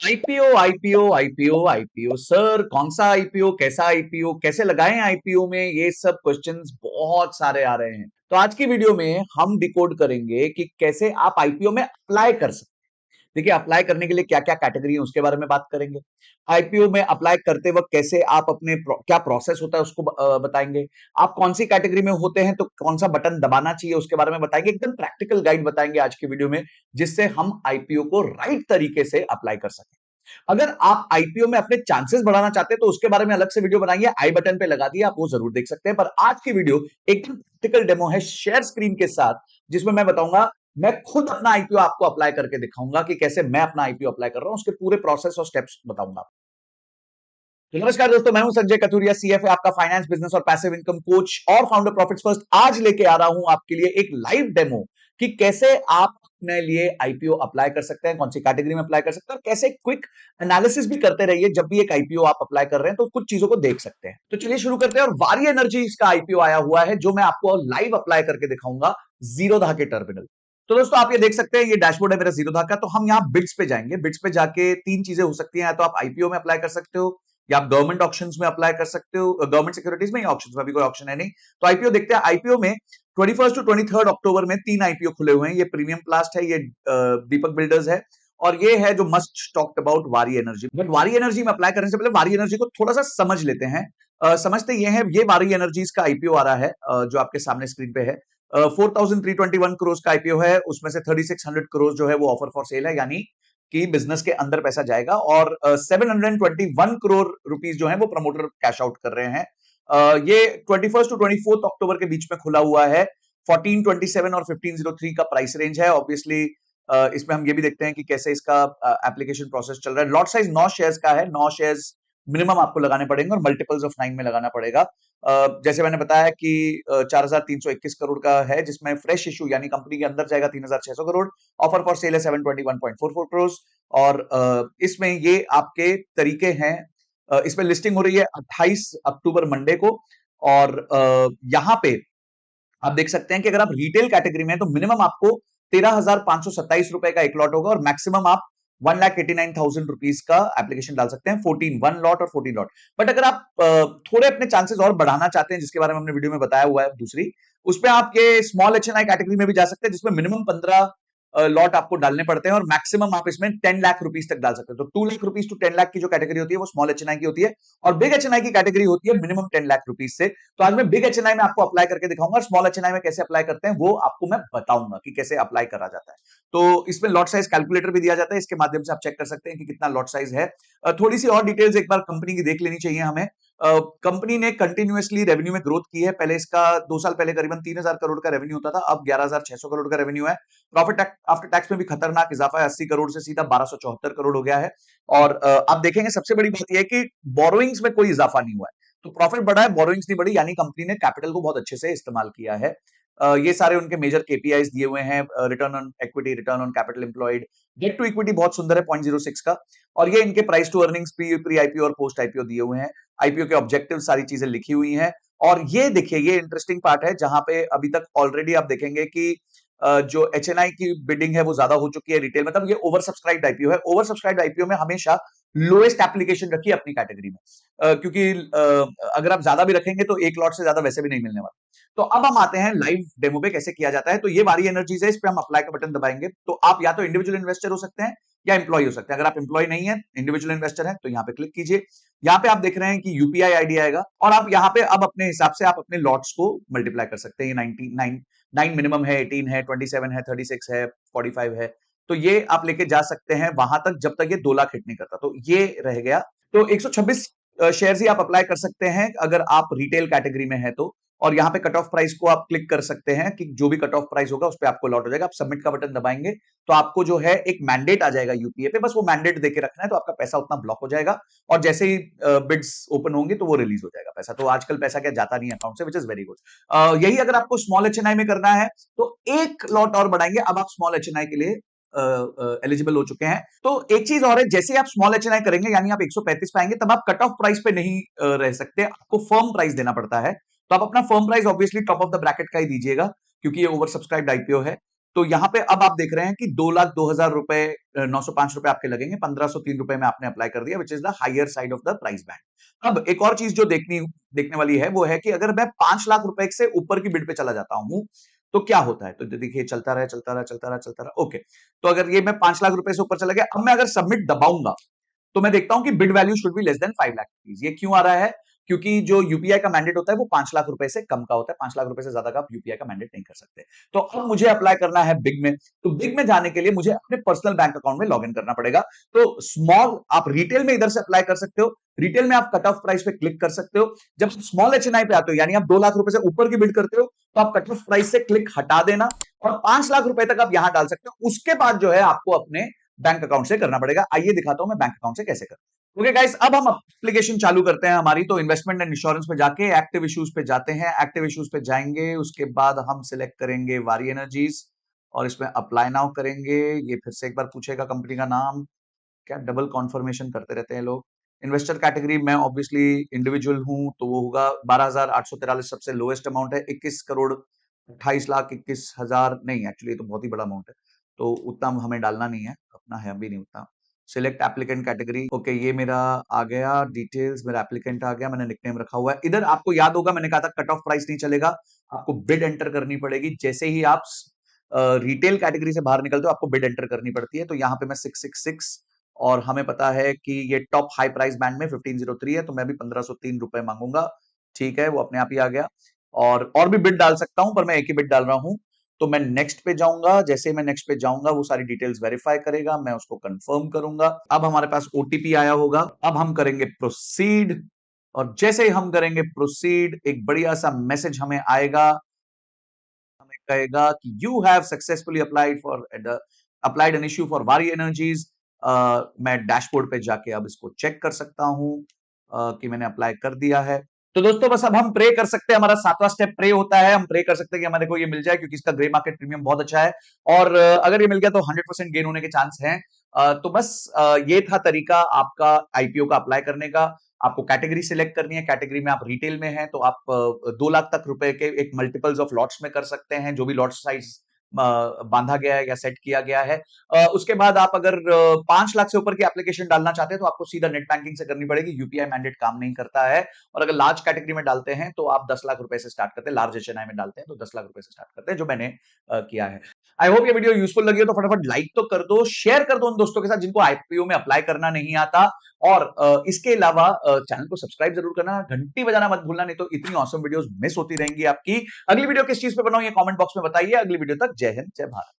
IPO IPO IPO IPO sir, कौन सा IPO, कैसा आईपीओ, कैसे लगाएं आईपीओ में, ये सब क्वेश्चंस बहुत सारे आ रहे हैं। तो आज की वीडियो में हम डिकोड करेंगे कि कैसे आप आईपीओ में अप्लाई कर सकते हैं। देखिए, अप्लाई करने के लिए क्या क्या कैटेगरी है उसके बारे में बात करेंगे। आईपीओ में अप्लाई करते वक्त कैसे आप अपने क्या प्रोसेस होता है उसको बताएंगे। आप कौन सी कैटेगरी में होते हैं तो कौन सा बटन दबाना चाहिए उसके बारे में बताएंगे। एकदम प्रैक्टिकल गाइड बताएंगे आज की वीडियो में, जिससे हम आईपीओ को राइट तरीके से अप्लाई कर सकें। अगर आप आईपीओ में अपने चांसेस बढ़ाना चाहते हैं तो उसके बारे में अलग से वीडियो बनाइए, आई बटन पे लगा दिया, आप वो जरूर देख सकते हैं। पर आज की वीडियो एकदम प्रैक्टिकल डेमो है शेयर स्क्रीन के साथ, जिसमें मैं बताऊंगा, मैं खुद अपना आईपीओ आपको अप्लाई करके दिखाऊंगा कि कैसे मैं अपना आईपीओ अप्लाई कर रहा हूं, उसके पूरे प्रोसेस और स्टेप्स बताऊंगा। तो नमस्कार दोस्तों, मैं हूं संजय कथुरिया, सीएफए, आपका फाइनेंस, बिजनेस और पैसिव इनकम कोच और फाउंडर प्रॉफिट्स फर्स्ट। आज लेके आ रहा हूं आपके लिए एक लाइव डेमो कि कैसे आप अपने लिए आईपीओ अप्लाई कर सकते हैं, कौन सी कैटेगरी में अप्लाई कर सकते हैं, और कैसे क्विक एनालिसिस भी करते रहिए। जब भी एक आईपीओ आप अप्लाई कर रहे हैं तो कुछ चीजों को देख सकते हैं। तो चलिए शुरू करते हैं। और वारी एनर्जीज का आईपीओ आया हुआ है जो मैं आपको लाइव अप्लाई करके दिखाऊंगा जीरोधा के टर्मिनल। तो दोस्तों, आप ये देख सकते हैं, ये डैशबोर्ड है मेरा जीरोधा का। तो हम यहाँ बिड्स पे जाएंगे। बिड्स पे जाके तीन चीजें हो सकती हैं, या तो आप आईपीओ में अप्लाई कर सकते हो, या आप गवर्नमेंट ऑक्शंस में अप्लाई कर सकते हो, गवर्नमेंट सिक्योरिटीज में, या ऑक्शंस में। अभी कोई ऑक्शन है नहीं, तो आईपीओ देखते हैं। आईपीओ में 21 टू 23 अक्टूबर में तीन आईपीओ खुले हुए हैं। ये प्रीमियम प्लास्ट है, ये दीपक बिल्डर्स है, और ये है जो मस्ट टॉक्ड अबाउट वारी एनर्जी। बट वारी एनर्जी में अप्लाई करने से पहले वारी एनर्जी को थोड़ा सा समझ लेते हैं। समझते ये है, ये वारी एनर्जीज का आईपीओ आ रहा है, जो आपके सामने स्क्रीन पे है। 4,321 करोड़ का आईपीओ है, उसमें से 3600 करोड़ जो है वो ऑफर फॉर सेल है, यानी कि बिजनेस के अंदर पैसा जाएगा। और 721 करोड़ रुपीज जो है वो प्रमोटर कैश आउट कर रहे हैं। ये 21 टू 24 अक्टूबर के बीच में खुला हुआ है। 1427 और 1503 का प्राइस रेंज है। ऑब्वियसली इसमें हम ये भी देखते हैं कि कैसे इसका एप्लीकेशन प्रोसेस चल रहा है। लॉट साइज 9 शेयर्स का है। 9 शेयर्स मिनिमम आपको लगाने पड़ेंगे, और मल्टीपल्स ऑफ 9 में लगाना पड़ेगा। जैसे मैंने बताया कि 4,321 करोड़ का है, जिसमें फ्रेश इशू यानी कंपनी के अंदर जाएगा 3,600 करोड़। ऑफर फॉर सेल है 721.44 करोड़। और इसमें ये आपके तरीके हैं। इसमें लिस्टिंग हो रही है 28 अक्टूबर मंडे को। और यहाँ पे आप देख सकते हैं कि अगर आप रिटेल कैटेगरी में हैं तो मिनिमम आपको 13,527 रुपए का एक लॉट होगा, और मैक्सिमम आप 1,89,000 रुपीज का एप्लीकेशन डाल सकते हैं। 14 1 लॉट और 14 लॉट। बट अगर आप थोड़े अपने चांसेस और बढ़ाना चाहते हैं, जिसके बारे में हमने वीडियो में बताया हुआ है दूसरी, उस पर आप ये स्मॉल एचएनआई कैटेगरी में भी जा सकते हैं, जिसमें मिनिमम 15 लॉट आपको डालने पड़ते हैं, और मैक्सिमम आप इसमें 10 लाख रुपीज तक डाल सकते हैं। तो 2 लाख रुपीज टू 10 लाख की जो कैटेगरी होती है वो स्मॉल एचएनआई की होती है, और बिग एचएनआई की कैटेगरी होती है मिनिमम 10 लाख रुपीज से। तो आज मैं बिग एचएनआई में आपको अप्लाई करके दिखाऊंगा, और स्मॉल एचएनआई में कैसे अप्लाई करते हैं वो आपको मैं बताऊंगा कि कैसे अप्लाई करा जाता है। तो इसमें लॉट साइज कैलकुलेटर भी दिया जाता है, इसके माध्यम से आप चेक कर सकते हैं कि कितना लॉट साइज है। थोड़ी सी और डिटेल्स एक बार कंपनी की देख लेनी चाहिए हमें। कंपनी ने कंटिन्यूअसली रेवेन्यू में ग्रोथ की है। पहले इसका 2 साल पहले करीबन 3,000 करोड़ का रेवेन्यू होता था, अब 11,600 करोड़ का रेवेन्यू है। प्रॉफिट आफ्टर टैक्स में भी खतरनाक इजाफा है, 80 करोड़ से सीधा 1,274 करोड़ हो गया है। और आप देखेंगे सबसे बड़ी बात यह है कि बोरोइंग्स में कोई इजाफा नहीं हुआ है। तो प्रॉफिट बढ़ा है, बोरोइंग्स नहीं बढ़ी, यानी कंपनी ने कैपिटल को बहुत अच्छे से इस्तेमाल किया है। ये सारे उनके मेजर केपीआईज दिए हुए हैं। Return on equity, return on capital employed, debt to equity बहुत सुंदर है, 0.06 का। और ये इनके price to earnings pre IPO और पोस्ट आईपीओ दिए हुए हैं। आईपीओ के ऑब्जेक्टिव सारी चीजें लिखी हुई हैं। और ये देखिए, ये इंटरेस्टिंग पार्ट है, जहां पे अभी तक ऑलरेडी आप देखेंगे कि जो एचएनआई की बिडिंग है वो ज्यादा हो चुकी है रिटेल, मतलब ये ओवर सब्सक्राइब्ड आईपीओ है। ओवर सब्सक्राइब्ड आईपीओ में हमेशा लोएस्ट एप्लीकेशन रखिए अपनी कैटेगरी में, क्योंकि अगर आप ज्यादा भी रखेंगे तो एक लॉट से ज्यादा वैसे भी नहीं मिलने वाला। तो अब हम आते हैं लाइव डेमो पे कैसे किया जाता है। तो ये वारी एनर्जीज है, इस पे हम अप्लाई का बटन दबाएंगे। तो आप या तो इंडिविजुअल इन्वेस्टर हो सकते हैं या एम्प्लॉय हो सकते हैं। अगर आप एम्प्लॉय नहीं है, इंडिविजुअल इन्वेस्टर है, तो यहाँ पे क्लिक कीजिए। यहाँ पे आप देख रहे हैं कि यूपीआई आईडी आएगा, और आप यहाँ पे अब अपने हिसाब से आप अपने लॉट्स को मल्टीप्लाई कर सकते हैं। ये 99 9 मिनिमम है, 18 है, 27 है, 36 है, 45 है। तो ये आप लेके जा सकते हैं वहां तक जब तक ये 2 लाख हिट नहीं करता। तो ये रह गया। तो 126 शेयर ही आप अप्लाई कर सकते हैं अगर आप रिटेल कैटेगरी में है तो। और यहाँ पे कट ऑफ प्राइस को आप क्लिक कर सकते हैं कि जो भी कट ऑफ प्राइस होगा उस पर आपको लॉट हो जाएगा। आप सबमिट का बटन दबाएंगे तो आपको जो है एक मैंडेट आ जाएगा यूपीए पे, बस वो मैंडेट देके रखना है, तो आपका पैसा उतना ब्लॉक हो जाएगा। और जैसे ही बिड्स ओपन होंगे तो वो रिलीज हो जाएगा पैसा। तो आजकल पैसा क्या जाता नहीं है अकाउंट से, विच इज वेरी गुड। यही अगर आपको स्मॉल एचएनआई में करना है तो एक लॉट और बढ़ाएंगे, अब आप स्मॉल एचएनआई के लिए एलिजिबल हो चुके हैं। तो एक चीज और है, जैसे आप स्मॉल एचएनआई करेंगे यानी आप 135 पाएंगे, तब आप कट ऑफ प्राइस पे नहीं रह सकते, आपको फर्म प्राइस देना पड़ता है। तो आप अपना firm price obviously top of the bracket का ही दीजिएगा, क्योंकि ये ओवर सब्सक्राइब्ड आईपीओ है। तो यहाँ पे अब आप देख रहे हैं कि 2,02,000 रुपए 905 रुपए आपके लगेंगे, 1,503 रुपए में आपने अप्लाई कर दिया, which is the higher side of the price band. अब एक और चीज जो देखने वाली है वो है कि अगर मैं 5 लाख रुपए से ऊपर की बिड पे चला जाता हूं तो क्या होता है। तो देखिए चलता रहा चलता रहा चलता रहा चलता रहा, ओके। तो अगर ये मैं 5 लाख रुपए से ऊपर चला गया, अब मैं अगर सबमिट दबाऊंगा तो मैं देखता हूं कि bid value should be less than 5 lakh rupees. ये क्यों आ रहा है? क्योंकि जो यूपीआई का मैंडेट होता है वो 5 लाख रुपए से कम का होता है, 5 लाख रुपए से ज्यादा का आप यूपीआई का मैंडेट नहीं कर सकते। तो अब मुझे अप्लाई करना है बिग में। तो बिग में जाने के लिए मुझे अपने पर्सनल बैंक अकाउंट में लॉग इन करना पड़ेगा। तो स्मॉल आप रिटेल में इधर से अप्लाई कर सकते हो, रिटेल में आप कट ऑफ प्राइस पे क्लिक कर सकते हो। जब स्मॉल एचएनआई पे आते हो, यानी आप 2 लाख रुपए से ऊपर की बिड करते हो, तो आप कट ऑफ प्राइस से क्लिक हटा देना और 5 लाख रुपए तक आप यहां डाल सकते हो। उसके बाद जो है आपको अपने बैंक अकाउंट से करना पड़ेगा। आइए दिखाता हूं मैं बैंक अकाउंट से कैसे करता हूं। ओके गाइस, अब हम एप्लीकेशन चालू करते हैं हमारी। तो इन्वेस्टमेंट एंड इंश्योरेंस पे जाके एक्टिव इश्यूज पे जाते हैं। एक्टिव इश्यूज पे जाएंगे, उसके बाद हम सिलेक्ट करेंगे वारी एनर्जीज और इसमें अप्लाई नाउ करेंगे। ये फिर से एक बार पूछेगा कंपनी का नाम, क्या डबल कॉन्फर्मेशन करते रहते हैं लोग। इन्वेस्टर कैटेगरी मैं ऑब्वियसली इंडिविजुअल हूं, तो वो होगा 12,843 सबसे लोएस्ट अमाउंट है। 21,28,21,000 नहीं, एक्चुअली ये तो बहुत ही बड़ा अमाउंट है, तो उतना हमें डालना नहीं है, अपना है भी नहीं उतना। सिलेक्ट एप्लीकेंट कैटेगरी, ओके ये मेरा आ गया, डिटेल्स मेरा एप्लीकेंट आ गया, मैंने निकनेम रखा हुआ है। इधर आपको याद होगा मैंने कहा था कट ऑफ प्राइस नहीं चलेगा, आपको बिड एंटर करनी पड़ेगी। जैसे ही आप रिटेल कैटेगरी से बाहर निकलते हो आपको बिड एंटर करनी पड़ती है। तो यहाँ पे मैं 666 और हमें पता है कि ये टॉप हाई प्राइस बैंड में 1503 है, तो मैं भी 1503 रुपए मांगूंगा। ठीक है, वो अपने आप ही आ गया। और भी बिड डाल सकता हूं, पर मैं एक ही बिड डाल रहा हूं। तो मैं नेक्स्ट पे जाऊंगा, जैसे ही मैं नेक्स्ट पे जाऊंगा वो सारी डिटेल्स वेरीफाई करेगा, मैं उसको कंफर्म करूंगा। अब हमारे पास ओटीपी आया होगा, अब हम करेंगे प्रोसीड। और जैसे ही हम करेंगे प्रोसीड, एक बढ़िया सा मैसेज हमें आएगा, हमें कहेगा कि you have successfully applied an issue for वारी एनर्जीज। मैं डैशबोर्ड पे जाके अब इसको चेक कर सकता हूं कि मैंने अप्लाई कर दिया है। तो दोस्तों बस अब हम प्रे कर सकते हैं, हमारा 7वां स्टेप प्रे होता है। हम प्रे कर सकते हैं कि हमारे को ये मिल जाए, क्योंकि इसका ग्रे मार्केट प्रीमियम बहुत अच्छा है और अगर ये मिल गया तो 100% गेन होने के चांस हैं। तो बस ये था तरीका आपका आईपीओ का अप्लाई करने का। आपको कैटेगरी सिलेक्ट करनी है, कैटेगरी में आप रिटेल में हैं तो आप 2 लाख तक रुपए के एक मल्टीपल्स ऑफ लॉट्स में कर सकते हैं, जो भी लॉट साइज बांधा गया है या सेट किया गया है। उसके बाद आप अगर 5 लाख से ऊपर की एप्लीकेशन डालना चाहते हैं तो आपको सीधा नेट बैंकिंग से करनी पड़ेगी, यूपीआई मैंडेट काम नहीं करता है। और अगर लार्ज कैटेगरी में डालते हैं तो आप 10 लाख रुपए से स्टार्ट करते हैं, लार्ज एचएनआई में डालते हैं तो 10 लाख रुपए से स्टार्ट करते हैं, जो मैंने किया है। आई होप ये वीडियो यूजफुल लगी हो तो फटाफट लाइक तो कर दो, शेयर कर दो उन दोस्तों के साथ जिनको आईपीओ में अप्लाई करना नहीं आता। और इसके अलावा चैनल को सब्सक्राइब जरूर करना, घंटी बजाना मत भूलना, नहीं तो इतनी ऑसम वीडियोस मिस होती रहेंगी आपकी। अगली वीडियो किस चीज पे बनाऊं ये कमेंट बॉक्स में बताइए। अगली वीडियो तक जय हिंद जय भारत।